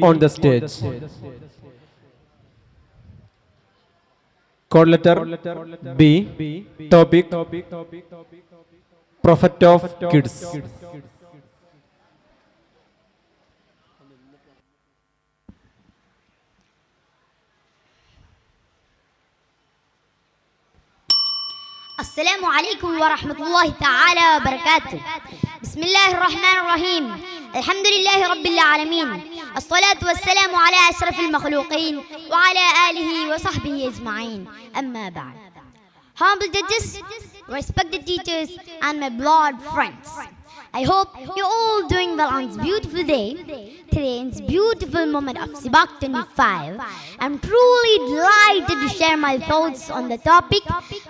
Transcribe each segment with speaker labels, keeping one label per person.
Speaker 1: on the stage. Code letter B. Topic: Prophet of Kids.
Speaker 2: السلام عليكم ورحمة الله تعالى وبركاته. بسم الله الرحمن الرحيم. الحمد لله رب العالمين. الصلاة والسلام على أشرف المخلوقين وعلى آله وصحبه أجمعين. أما بعد. Humble judges, respected teachers, and my blood friends. I hope you're all doing well on this beautiful day. Today, in this beautiful moment of Sibak 25, I'm truly delighted to share my thoughts on the topic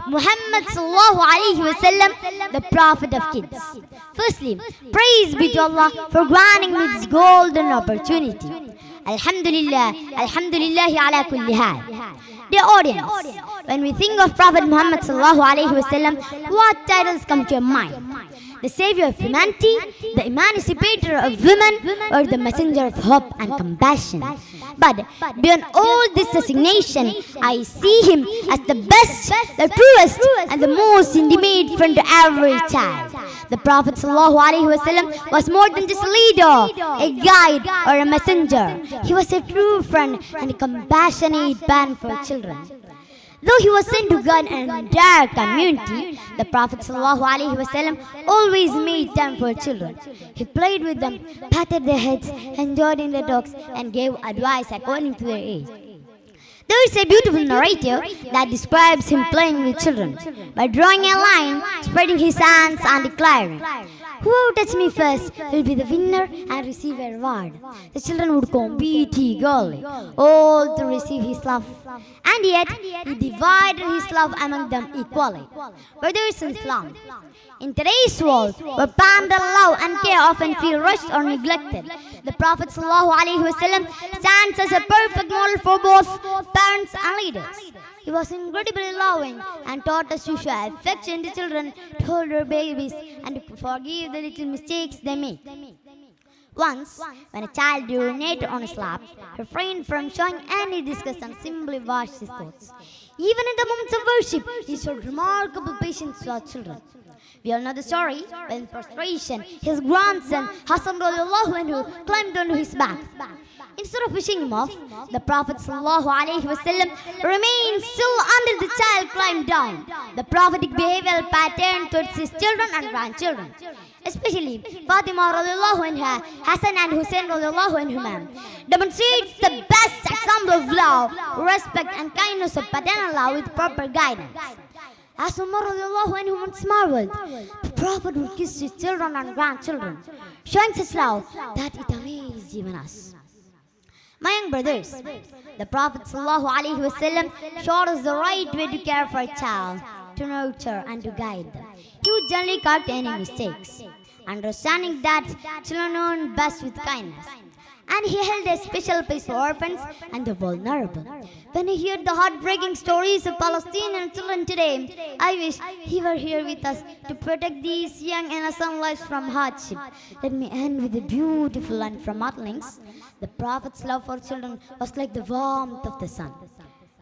Speaker 2: Muhammad Sallallahu Alaihi Wasallam, the Prophet of Kids. Firstly, praise be to Allah for granting me this golden opportunity. Alhamdulillah, Alhamdulillahi ala kulli hal. Dear audience, when we think of Prophet Muhammad Sallallahu Alaihi Wasallam, what titles come to your mind? The savior of humanity, the emancipator of women, or the messenger of hope and compassion. But beyond all this designation, I see him as the best, the truest, and the most intimate friend to every child. The Prophet ﷺ was more than just a leader, a guide, or a messenger. He was a true friend and a compassionate parent for children. Though he was sent to guide an entire community, the Prophet ﷺ always made time for children. He played with them, patted their heads, enjoyed in their talks, and gave advice according to their age. There is a beautiful narrative that describes him playing with children by drawing a line, spreading his hands, and declaring, "Whoever touches me first will be the winner and receive a reward." The children would compete eagerly, all to receive his love. And yet, he divided his love among them equally. Brothers in Islam, in today's world, where parental love and care often feel rushed or neglected, the Prophet ﷺ stands as a perfect model for both parents and leaders. He was incredibly loving and taught us to show affection to children, to hold their babies, and to forgive the little mistakes they make. Once, when a child urinated on his lap, he refrained from showing any disgust and simply washed his thoughts. Even in the moments of worship, he showed remarkable patience to our children. We all know the story when in prostration, his grandson Hassan radiallahu anhu climbed onto his back. Instead of pushing him off, the Prophet ﷺ remained still until the child climbed down. The prophetic behavioral pattern towards his children and grandchildren, especially Fatima radiallahu anha, Hassan and Hussein radiallahu anhuma, demonstrates the best example of love, respect, and kindness of paternal love with proper guidance. As Umar radiallahu anhu once marveled, the Prophet would kiss his children and grandchildren, showing such love that it amazed even us. My young brothers, the Prophet ﷺ showed us the right way to care for a child, to nurture and to guide them. He would generally correct any mistakes, understanding that children learn best with kindness. And he held a special place for orphans and the vulnerable. When I hear the heartbreaking stories of Palestinian children today, I wish he were here with us to protect these young innocent lives from hardship. Let me end with a beautiful line from Matlings. The Prophet's love for children was like the warmth of the sun.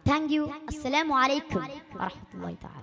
Speaker 2: Thank you. Assalamu alaikum wa rahmatullahi ta'ala.